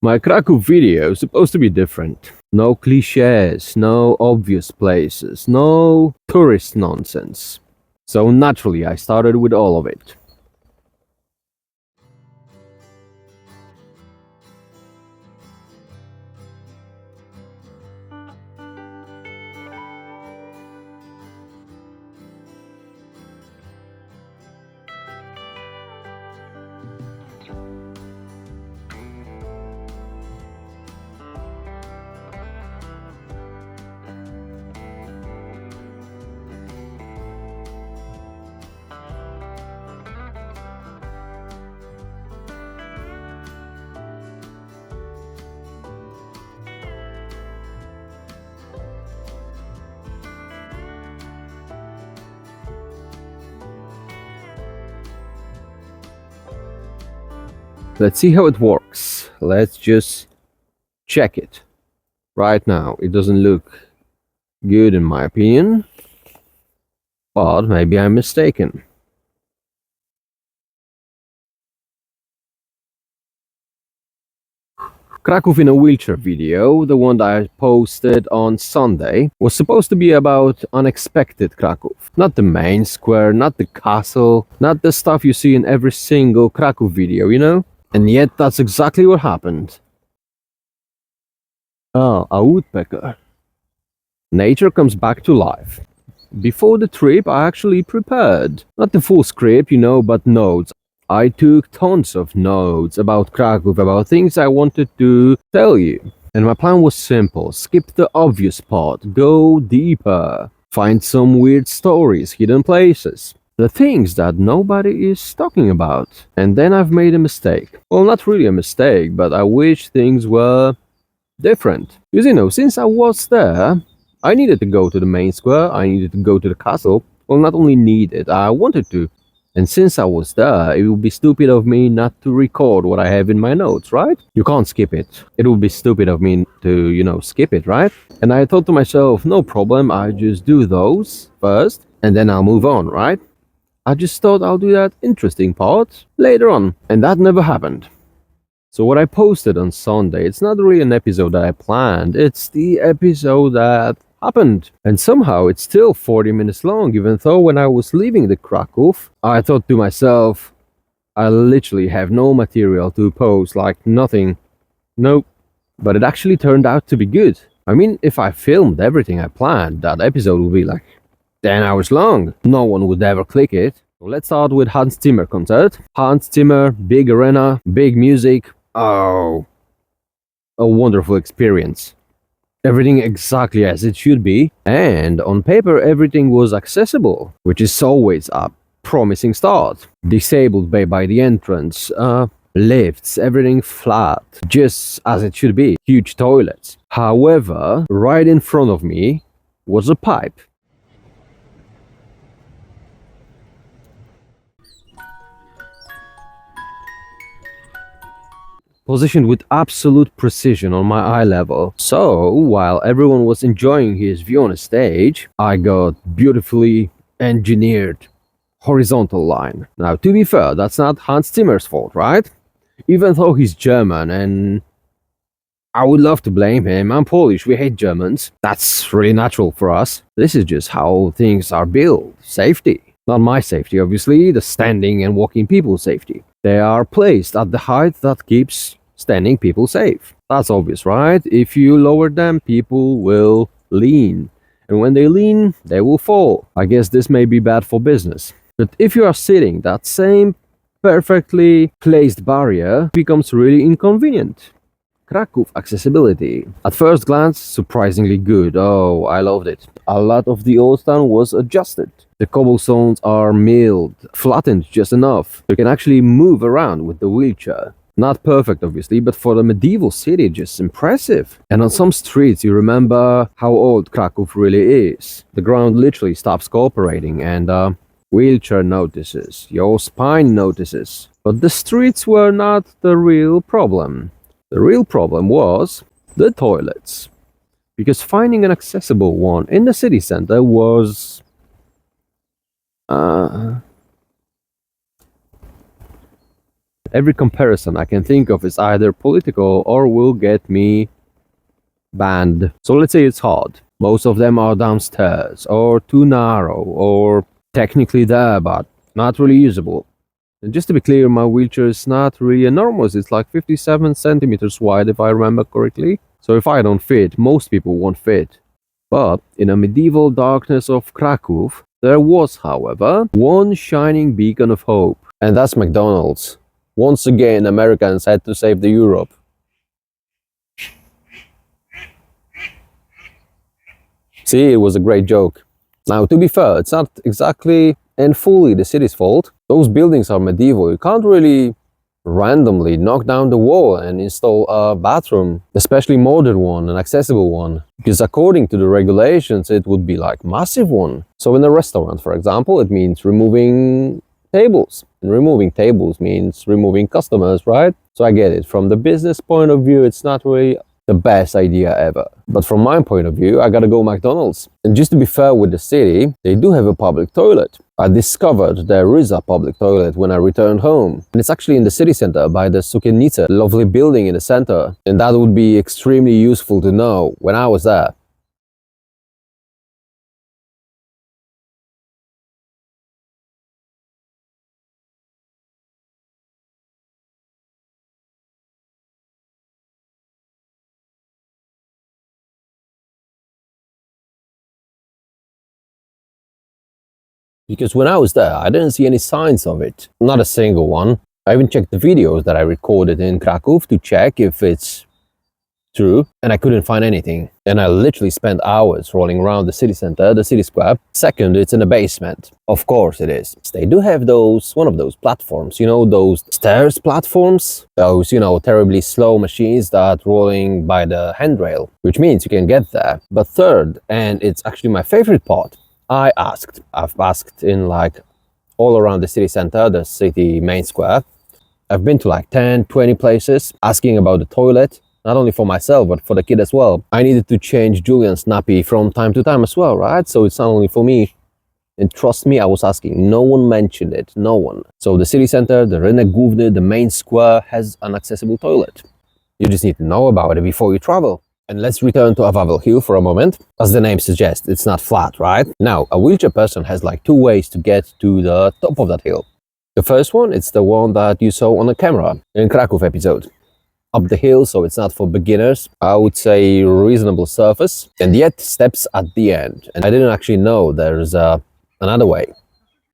My Kraków video is supposed to be different. No cliches, no obvious places, no tourist nonsense. So naturally I started with all of it. Let's see how it works. Let's just check it. Right now, it doesn't look good in my opinion, but maybe I'm mistaken. Kraków in a wheelchair video, the one that I posted on Sunday, was supposed to be about unexpected Kraków. Not the main square, not the castle, not the stuff you see in every single Kraków video, you know? And yet that's exactly what happened. Ah, a woodpecker. Nature comes back to life. Before the trip, I actually prepared. Not the full script, you know, but notes. I took tons of notes about Kraków, about things I wanted to tell you. And my plan was simple. Skip the obvious part. Go deeper. Find some weird stories, hidden places. The things that nobody is talking about. And then I've made a mistake. Well, not really a mistake, but I wish things were different. Because, you know, since I was there, I needed to go to the main square, I needed to go to the castle. Well, not only needed, I wanted to. And since I was there, it would be stupid of me not to record what I have in my notes, right? You can't skip it. It would be stupid of me to, you know, skip it, right? And I thought to myself, no problem, I just do those first, and then I'll move on, right? I just thought I'll do that interesting part later on, and that never happened. So what I posted on Sunday, it's not really an episode that I planned, it's the episode that happened. And somehow it's still 40 minutes long, even though when I was leaving the Kraków, I thought to myself, I literally have no material to post, like nothing. Nope. But it actually turned out to be good. I mean, if I filmed everything I planned, that episode would be like 10 hours long. No one would ever click it. So let's start with Hans Zimmer concert. Hans Zimmer, big arena, big music. Oh, a wonderful experience. Everything exactly as it should be, and on paper everything was accessible, which is always a promising start. Disabled bay by the entrance, lifts, everything flat, just as it should be. Huge toilets. However, right in front of me was a pipe. Positioned with absolute precision on my eye level. So, while everyone was enjoying his view on a stage, I got beautifully engineered horizontal line. Now, to be fair, that's not Hans Zimmer's fault, right? Even though he's German, and I would love to blame him. I'm Polish, we hate Germans. That's really natural for us. This is just how things are built. Safety. Not my safety, obviously, the standing and walking people's safety. They are placed at the height that keeps standing people safe. That's obvious, right? If you lower them, people will lean. And when they lean, they will fall. I guess this may be bad for business. But if you are sitting, that same perfectly placed barrier becomes really inconvenient. Kraków accessibility. At first glance, surprisingly good. Oh, I loved it. A lot of the old town was adjusted. The cobblestones are milled, flattened just enough. You can actually move around with the wheelchair. Not perfect, obviously, but for the medieval city, just impressive. And on some streets, you remember how old Kraków really is. The ground literally stops cooperating, and wheelchair notices, your spine notices. But the streets were not the real problem. The real problem was the toilets. Because finding an accessible one in the city center was Every comparison I can think of is either political or will get me banned. So let's say it's hard. Most of them are downstairs, or too narrow, or technically there, but not really usable. And just to be clear, my wheelchair is not really enormous. It's like 57 centimeters wide, if I remember correctly. So if I don't fit, most people won't fit. But in a medieval darkness of Kraków, there was, however, one shining beacon of hope. And that's McDonald's. Once again, Americans had to save the Europe. See, it was a great joke. Now, to be fair, it's not exactly and fully the city's fault. Those buildings are medieval. You can't really randomly knock down the wall and install a bathroom, especially modern one, an accessible one, because according to the regulations, it would be like massive one. So in a restaurant, for example, it means removing tables. And removing tables means removing customers, right? So I get it. From the business point of view, it's not really the best idea ever. But from my point of view, I gotta go McDonald's. And just to be fair with the city, they do have a public toilet. I discovered there is a public toilet when I returned home. And it's actually in the city center by the Sukiennice, lovely building in the center. And that would be extremely useful to know when I was there. Because when I was there, I didn't see any signs of it. Not a single one. I even checked the videos that I recorded in Kraków to check if it's true, and I couldn't find anything. And I literally spent hours rolling around the city center, the city square. Second, it's in the basement. Of course it is. They do have one of those platforms, you know, those stairs platforms? Those, you know, terribly slow machines that rolling by the handrail, which means you can get there. But third, and it's actually my favorite part, I've asked in like all around the city center, the city main square. I've been to like 10, 20 places asking about the toilet, not only for myself, but for the kid as well. I needed to change Julian's nappy from time to time as well, right? So it's not only for me. And trust me, I was asking. No one mentioned it, no one. So the city center, the Rynek Główny, the main square has an accessible toilet. You just need to know about it before you travel. And let's return to Wawel Hill for a moment. As the name suggests, it's not flat, right? Now, a wheelchair person has like two ways to get to the top of that hill. The first one, it's the one that you saw on the camera in Kraków episode. Up the hill, so it's not for beginners. I would say reasonable surface, and yet steps at the end. And I didn't actually know there's another way.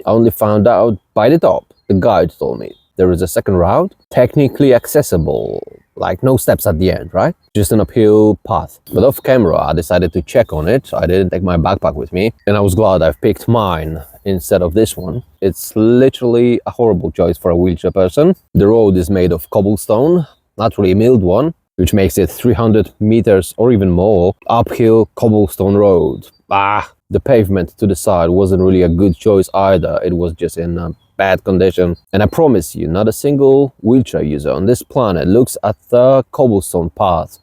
I only found out by the top. The guide told me. There is a second route, technically accessible, like no steps at the end, right? Just an uphill path. But off camera, I decided to check on it. I didn't take my backpack with me, and I was glad I've picked mine instead of this one. It's literally a horrible choice for a wheelchair person. The road is made of cobblestone, not really a milled one, which makes it 300 meters or even more uphill cobblestone road. The pavement to the side wasn't really a good choice either. It was just in bad condition. And I promise you, not a single wheelchair user on this planet looks at the cobblestone path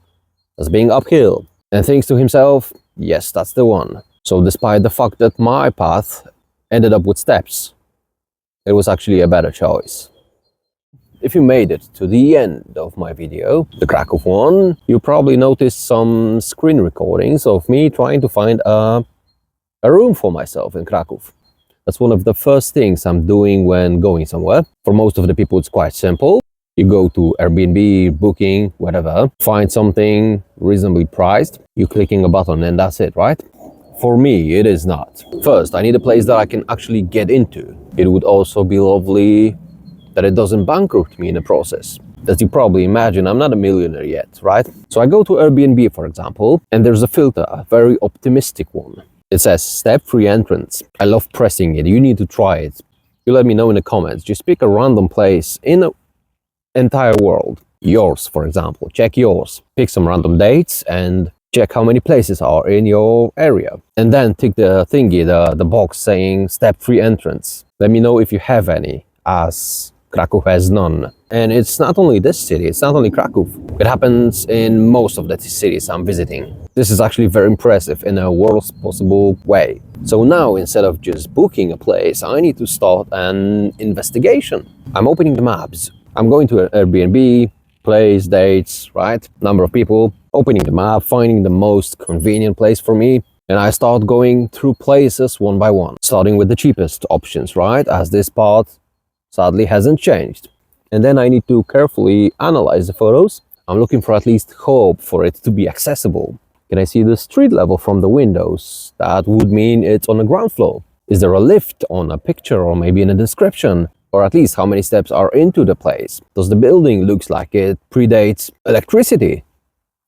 as being uphill and thinks to himself, yes, that's the one. So despite the fact that my path ended up with steps, it was actually a better choice. If you made it to the end of my video, the Kraków one, you probably noticed some screen recordings of me trying to find a room for myself in Kraków. That's one of the first things I'm doing when going somewhere. For most of the people, it's quite simple. You go to Airbnb, Booking, whatever, find something reasonably priced. You're clicking a button and that's it, right? For me, it is not. First, I need a place that I can actually get into. It would also be lovely that it doesn't bankrupt me in the process. As you probably imagine, I'm not a millionaire yet, right? So I go to Airbnb, for example, and there's a filter, a very optimistic one. It says step-free entrance. I love pressing it. You need to try it. You let me know in the comments. Just pick a random place in the entire world. Yours, for example. Check yours. Pick some random dates and check how many places are in your area. And then tick the thingy, the box saying step-free entrance. Let me know if you have any, as Kraków has none. And it's not only this city, it's not only Kraków. It happens in most of the cities I'm visiting. This is actually very impressive in a worst possible way. So now, instead of just booking a place, I need to start an investigation. I'm opening the maps. I'm going to an Airbnb, place, dates, right? Number of people, opening the map, finding the most convenient place for me. And I start going through places one by one, starting with the cheapest options, right? As this part sadly hasn't changed. And then I need to carefully analyze the photos. I'm looking for at least hope for it to be accessible. Can I see the street level from the windows? That would mean it's on the ground floor. Is there a lift on a picture or maybe in a description? Or at least how many steps are into the place? Does the building looks like it predates electricity?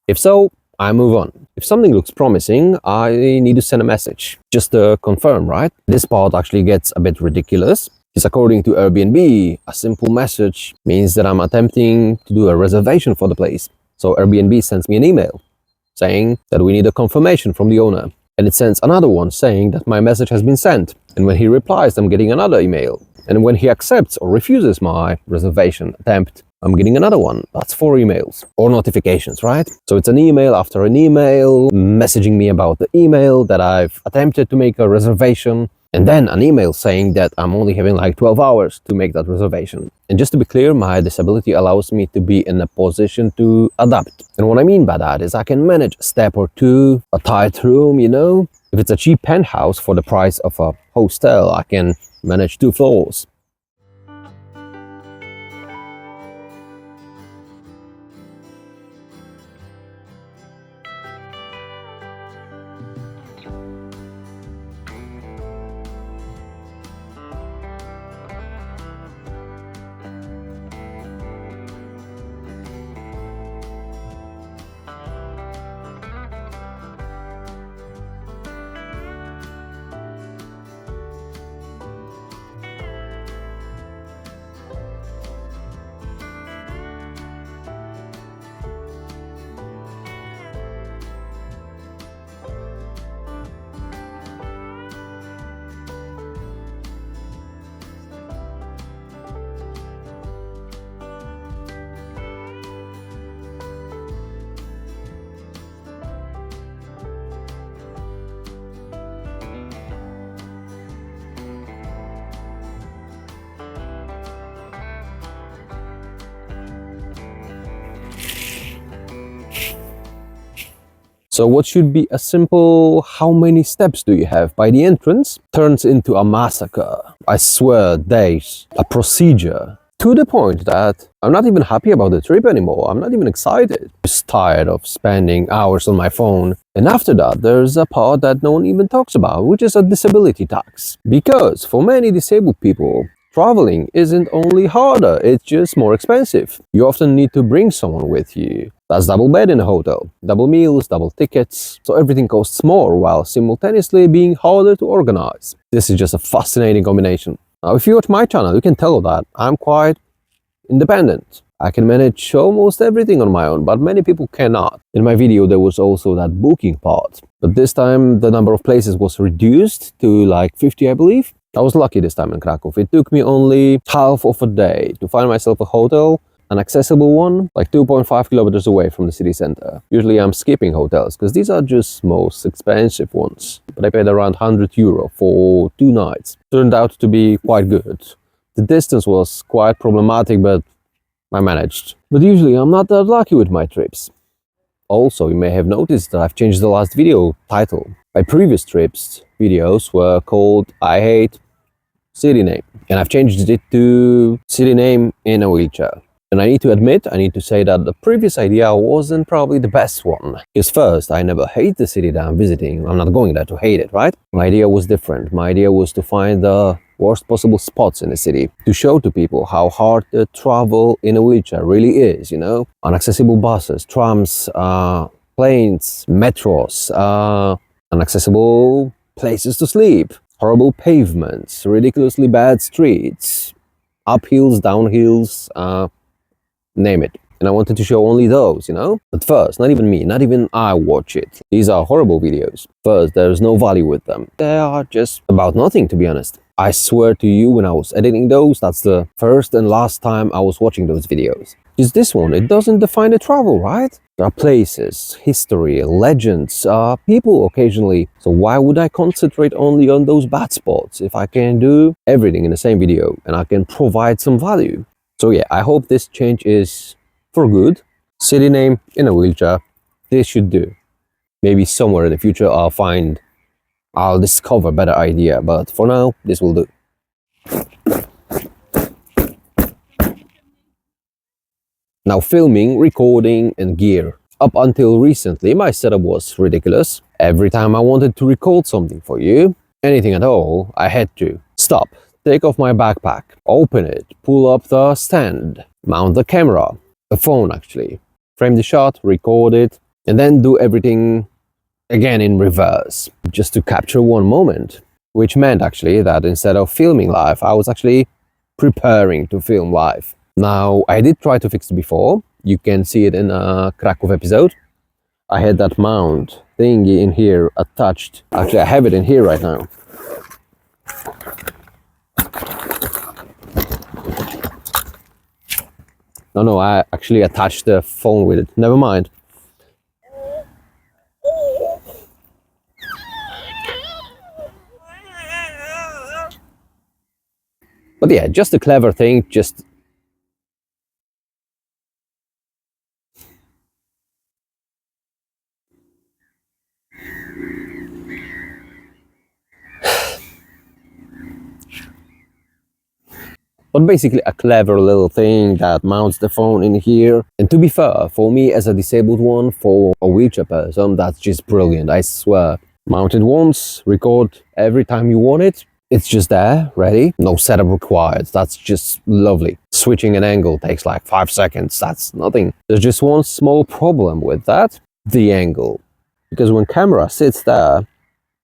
If so, I move on. If something looks promising, I need to send a message just to confirm, right? This part actually gets a bit ridiculous. Because according to Airbnb, a simple message means that I'm attempting to do a reservation for the place. So Airbnb sends me an email saying that we need a confirmation from the owner. And it sends another one saying that my message has been sent. And when he replies, I'm getting another email. And when he accepts or refuses my reservation attempt, I'm getting another one. That's 4 emails or notifications, right? So it's an email after an email, messaging me about the email that I've attempted to make a reservation, and then an email saying that I'm only having like 12 hours to make that reservation. And just to be clear, my disability allows me to be in a position to adapt. And what I mean by that is I can manage a step or two, a tight room, you know? If it's a cheap penthouse for the price of a hostel, I can manage 2 floors. So what should be a simple "how many steps do you have" by the entrance turns into a massacre. I swear, days, a procedure. To the point that I'm not even happy about the trip anymore. I'm not even excited. Just tired of spending hours on my phone. And after that, there's a part that no one even talks about, which is a disability tax. Because for many disabled people, traveling isn't only harder, it's just more expensive. You often need to bring someone with you. That's double bed in a hotel, double meals, double tickets. So everything costs more while simultaneously being harder to organize. This is just a fascinating combination. Now, if you watch my channel, you can tell that I'm quite independent. I can manage almost everything on my own, but many people cannot. In my video, there was also that booking part. But this time, the number of places was reduced to like 50, I believe. I was lucky this time in Kraków. It took me only half of a day to find myself a hotel, an accessible one, like 2.5 kilometers away from the city center. Usually I'm skipping hotels because these are just most expensive ones. But I paid around €100 for 2 nights. Turned out to be quite good. The distance was quite problematic, but I managed. But usually I'm not that lucky with my trips. Also, you may have noticed that I've changed the last video title. My previous trips videos were called "I Hate City Name", and I've changed it to "City Name in a Wheelchair". And I need to admit, I need to say that the previous idea wasn't probably the best one. Because first, I never hate the city that I'm visiting. I'm not going there to hate it, right? My idea was different. My idea was to find the worst possible spots in the city, to show to people how hard the travel in a wheelchair really is, you know? Inaccessible buses, trams, planes, metros, inaccessible places to sleep, horrible pavements, ridiculously bad streets, uphills, downhills, name it. And I wanted to show only those, you know? But first, not even me, not even I watch it. These are horrible videos. First, there's no value with them. They are just about nothing, to be honest. I swear to you, when I was editing those, that's the first and last time I was watching those videos. Because this one, it doesn't define the travel, right? There are places, history, legends, people occasionally. So why would I concentrate only on those bad spots if I can do everything in the same video and I can provide some value? So yeah, I hope this change is for good. City name in a wheelchair. This should do. Maybe somewhere in the future I'll discover a better idea, but for now, this will do. Now filming, recording and gear. Up until recently, my setup was ridiculous. Every time I wanted to record something for you, anything at all, I had to stop, take off my backpack, open it, pull up the stand, mount the camera, the phone actually, frame the shot, record it, and then do everything again in reverse, just to capture one moment. Which meant actually that instead of filming live, I was actually preparing to film live. Now, I did try to fix it before. You can see it in a Kraków episode. I had that mount thingy in here attached. Actually, I have it in here right now. No, I actually attached the phone with it. Never mind. But yeah, just a clever thing, just... But basically a clever little thing that mounts the phone in here. And to be fair, for me as a disabled one, for a wheelchair person, that's just brilliant, I swear. Mount it once, record every time you want it. It's just there, ready. No setup required, that's just lovely. Switching an angle takes like 5 seconds, that's nothing. There's just one small problem with that, the angle. Because when camera sits there,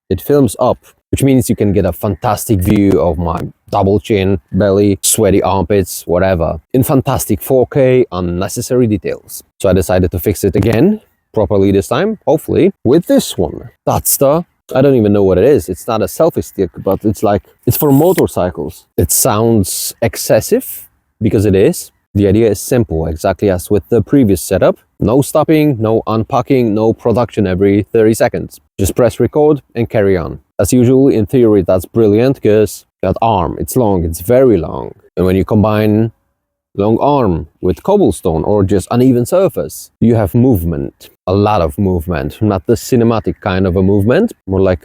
it films up, which means you can get a fantastic view of my double chin, belly, sweaty armpits, whatever, in fantastic 4K, unnecessary details. So I decided to fix it again, properly this time, hopefully, with this one. That's the... I don't even know what it is. It's not a selfie stick, but it's for motorcycles. It sounds excessive, because it is. The idea is simple, exactly as with the previous setup. No stopping, no unpacking, no production every 30 seconds. Just press record and carry on. As usual, in theory, that's brilliant, because that arm, it's long, it's very long. And when you combine long arm with cobblestone or just uneven surface, you have movement. A lot of movement. Not the cinematic kind of a movement, more like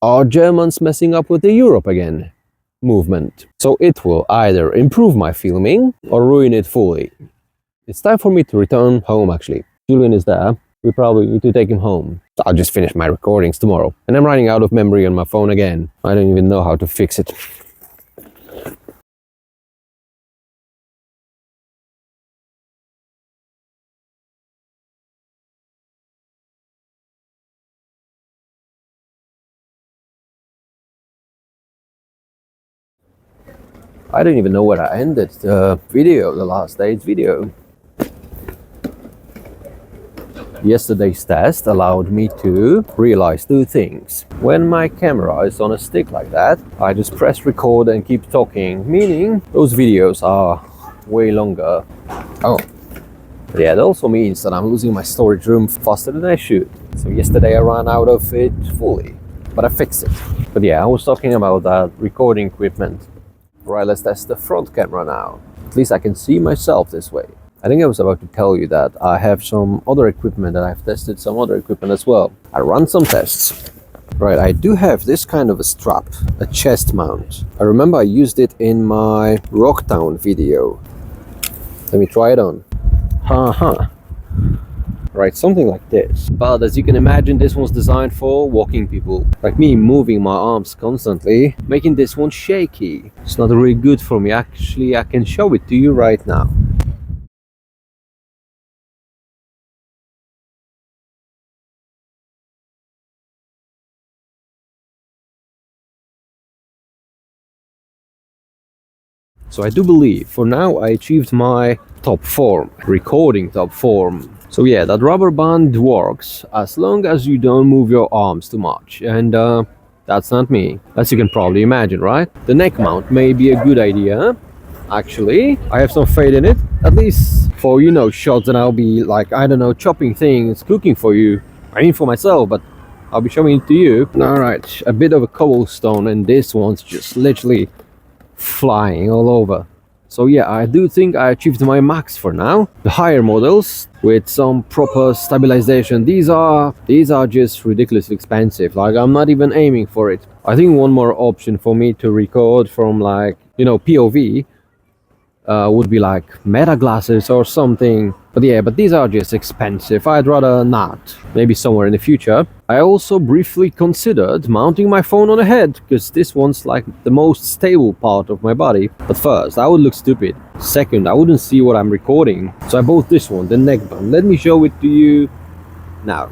are Germans messing up with the Europe again movement. So it will either improve my filming or ruin it fully. It's time for me to return home actually. Julian is there. We probably need to take him home. So I'll just finish my recordings tomorrow. And I'm running out of memory on my phone again. I don't even know how to fix it. I don't even know where I ended the video, the last day's video. Yesterday's test allowed me to realize two things. When my camera is on a stick like that, I just press record and keep talking, meaning those videos are way longer. Oh, but yeah, it also means that I'm losing my storage room faster than I should. So yesterday I ran out of it fully, but I fixed it. But yeah, I was talking about that recording equipment. Right, let's test the front camera now. At least I can see myself this way. I think I was about to tell you that I have some other equipment and I've tested some other equipment as well. I run some tests. Right, I do have this kind of a strap, a chest mount. I remember I used it in my Rocktown video. Let me try it on. Right, something like this. But as you can imagine, this one's designed for walking people. Like me, moving my arms constantly, making this one shaky. It's not really good for me. Actually, I can show it to you right now. So I do believe, for now, I achieved my top form, recording top form. So yeah, that rubber band works as long as you don't move your arms too much. And that's not me, as you can probably imagine, right? The neck mount may be a good idea. Actually, I have some faith in it, at least for, you know, shots that I'll be like, I don't know, chopping things, cooking for you. I mean for myself, but I'll be showing it to you. Alright, a bit of a cobblestone, and this one's just literally flying all over. So yeah, I do think I achieved my max for now. The higher models with some proper stabilization, these are just ridiculously expensive. Like, I'm not even aiming for it. I think one more option for me to record from, like, you know, POV would be like meta glasses or something. But yeah, but these are just expensive. I'd rather not. Maybe somewhere in the future. I also briefly considered mounting my phone on a head, because this one's like the most stable part of my body. But first, that would look stupid. Second, I wouldn't see what I'm recording. So I bought this one, the neckband. Let me show it to you now.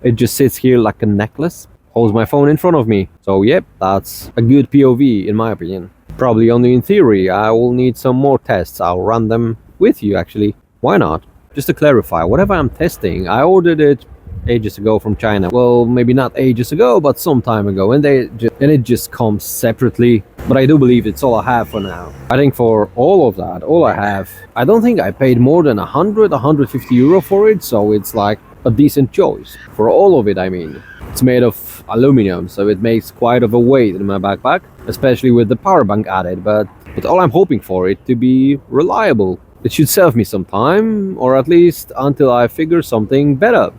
It just sits here like a necklace, holds my phone in front of me. So yep, that's a good POV in my opinion. Probably only in theory. I will need some more tests. I'll run them with you actually. Why not? Just to clarify, whatever I'm testing, I ordered it ages ago from China. Well, maybe not ages ago, but some time ago, and it just comes separately. But I do believe it's all I have for now. I think for all of that, all I have, I don't think I paid more than 150 euro for it, so it's like a decent choice. For all of it, I mean. It's made of aluminum, so it makes quite of a weight in my backpack, especially with the power bank added, but all I'm hoping for it to be reliable. It should serve me some time, or at least until I figure something better.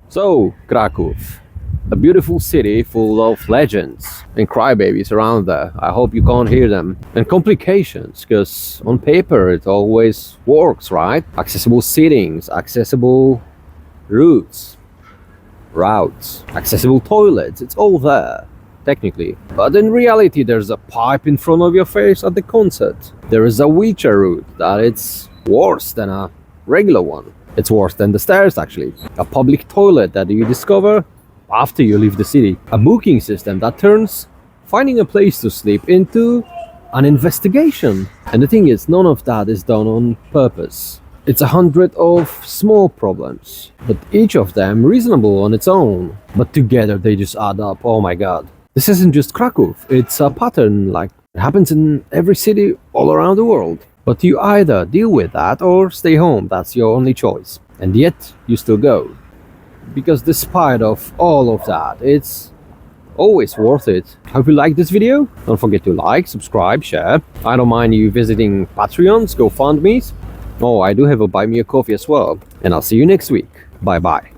So, Kraków, a beautiful city full of legends and crybabies around there. I hope you can't hear them. And complications, because on paper it always works, right? Accessible seatings, accessible routes, accessible toilets, it's all there, technically. But in reality, there's a pipe in front of your face at the concert. There is a wheelchair route that it's worse than a regular one. It's worse than the stairs, actually. A public toilet that you discover after you leave the city. A booking system that turns finding a place to sleep into an investigation. And the thing is, none of that is done on purpose. It's 100 of small problems, but each of them reasonable on its own. But together they just add up. Oh my god. This isn't just Kraków, it's a pattern, like it happens in every city all around the world. But you either deal with that or stay home, that's your only choice. And yet, you still go. Because despite of all of that, it's always worth it. Hope you liked this video. Don't forget to like, subscribe, share. I don't mind you visiting Patreons, GoFundMes. Oh, I do have a buy me a coffee as well. And I'll see you next week. Bye bye.